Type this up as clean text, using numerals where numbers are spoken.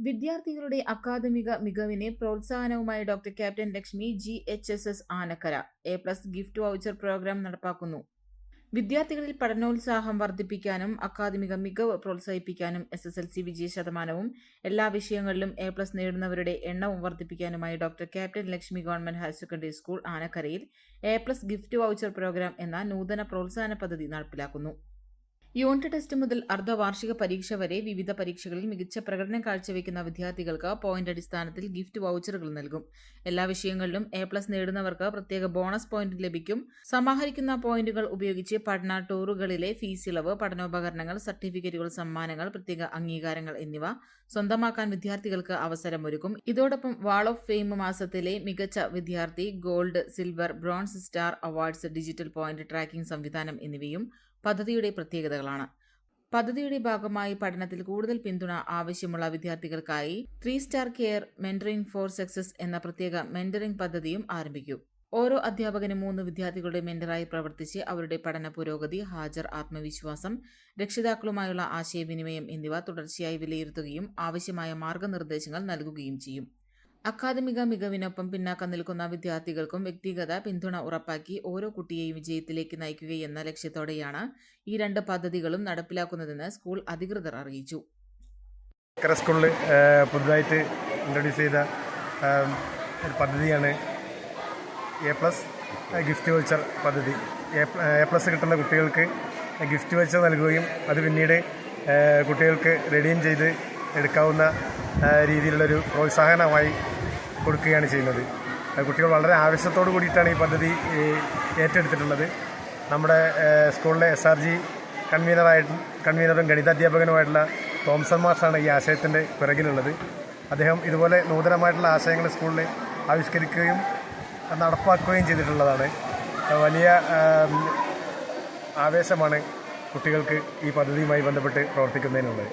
വിദ്യാർത്ഥികളുടെ അക്കാദമിക മികവിന് പ്രോത്സാഹനവുമായി doctor captain Lakshmi GHSS Anakkara A+ gift voucher programme നടപ്പാക്കുന്നു. വിദ്യാർത്ഥികളിൽ പഠനോത്സാഹം വർദ്ധിപ്പിക്കാനും അക്കാദമിക മികവ് പ്രോത്സാഹിപ്പിക്കാനും SSLC വിജയ ശതമാനവും എല്ലാ വിഷയങ്ങളിലും A+ നേടുന്നവരുടെ എണ്ണവും വർദ്ധിപ്പിക്കാനുമായി doctor captain Lakshmi government higher secondary school ആനക്കരയിൽ A+ ഗിഫ്റ്റ് വൗച്ചർ പ്രോഗ്രാം എന്ന നൂതന പ്രോത്സാഹന പദ്ധതി നടപ്പിലാക്കുന്നു. യൂണിറ്റ് ടെസ്റ്റ് മുതൽ അർദ്ധവാർഷിക പരീക്ഷ വരെ വിവിധ പരീക്ഷകളിൽ മികച്ച പ്രകടനം കാഴ്ചവെക്കുന്ന വിദ്യാർത്ഥികൾക്ക് പോയിന്റ് അടിസ്ഥാനത്തിൽ ഗിഫ്റ്റ് വൗച്ചറുകൾ നൽകും. എല്ലാ വിഷയങ്ങളിലും A+ നേടുന്നവർക്ക് പ്രത്യേക ബോണസ് പോയിന്റ് ലഭിക്കും. സമാഹരിക്കുന്ന പോയിന്റുകൾ ഉപയോഗിച്ച് പഠന ടൂറുകളിലെ ഫീസ് ഇളവ്, പഠനോപകരണങ്ങൾ, സർട്ടിഫിക്കറ്റുകൾ, സമ്മാനങ്ങൾ, പ്രത്യേക അംഗീകാരങ്ങൾ എന്നിവ സ്വന്തമാക്കാൻ വിദ്യാർത്ഥികൾക്ക് അവസരമൊരുക്കും. ഇതോടൊപ്പം വാൾ ഓഫ് ഫെയിം മാസത്തിലെ മികച്ച വിദ്യാർത്ഥി, gold, silver, bronze star awards, digital point tracking സംവിധാനം എന്നിവയും പദ്ധതിയുടെ പ്രത്യേകതകളാണ്. പദ്ധതിയുടെ ഭാഗമായി പഠനത്തിൽ കൂടുതൽ പിന്തുണ ആവശ്യമുള്ള വിദ്യാർത്ഥികൾക്കായി 3 star care mentoring for success എന്ന പ്രത്യേക മെന്ററിംഗ് പദ്ധതിയും ആരംഭിക്കും. ഓരോ അധ്യാപകനും 3 വിദ്യാർത്ഥികളുടെ മെന്ററായി പ്രവർത്തിച്ച് അവരുടെ പഠന പുരോഗതി, ഹാജർ, ആത്മവിശ്വാസം, രക്ഷിതാക്കളുമായുള്ള ആശയവിനിമയം എന്നിവ തുടർച്ചയായി വിലയിരുത്തുകയും ആവശ്യമായ മാർഗനിർദ്ദേശങ്ങൾ നൽകുകയും ചെയ്യും. അക്കാദമിക മികവിനൊപ്പം പിന്നാക്കം നിൽക്കുന്ന വിദ്യാർത്ഥികൾക്കും വ്യക്തിഗത പിന്തുണ ഉറപ്പാക്കി ഓരോ കുട്ടിയെയും വിജയത്തിലേക്ക് നയിക്കുകയെന്ന ലക്ഷ്യത്തോടെയാണ് ഈ 2 പദ്ധതികളും നടപ്പിലാക്കുന്നതെന്ന് സ്കൂൾ അധികൃതർ അറിയിച്ചു. സ്കൂളിൽ പുതുതായിട്ട് ഇൻട്രൊഡ്യൂസ് ചെയ്ത ഒരു പദ്ധതിയാണ് A+ ഗിഫ്റ്റ് വൗച്ചർ പദ്ധതി. A+ കിട്ടുന്ന കുട്ടികൾക്ക് ഗിഫ്റ്റ് വൗച്ചർ നൽകുകയും അത് പിന്നീട് കുട്ടികൾക്ക് റെഡീം ചെയ്ത് എടുക്കാവുന്ന രീതിയിലുള്ളൊരു പ്രോത്സാഹനമായി കൊടുക്കുകയാണ് ചെയ്യുന്നത്. കുട്ടികൾ വളരെ ആവേശത്തോടു കൂടിയിട്ടാണ് ഈ പദ്ധതി ഏറ്റെടുത്തിട്ടുള്ളത്. നമ്മുടെ സ്കൂളിലെ SRG കൺവീനറും ഗണിതാധ്യാപകനുമായിട്ടുള്ള തോംസൺ മാഷാണ് ഈ ആശയത്തിൻ്റെ പിറകിലുള്ളത്. അദ്ദേഹം ഇതുപോലെ നൂതനമായിട്ടുള്ള ആശയങ്ങൾ സ്കൂളിൽ ആവിഷ്കരിക്കുകയും നടപ്പാക്കുകയും ചെയ്തിട്ടുള്ളതാണ്. വലിയ ആവേശമാണ് കുട്ടികൾക്ക് ഈ പദ്ധതിയുമായി ബന്ധപ്പെട്ട് പ്രവർത്തിക്കുന്നതിനുള്ളത്.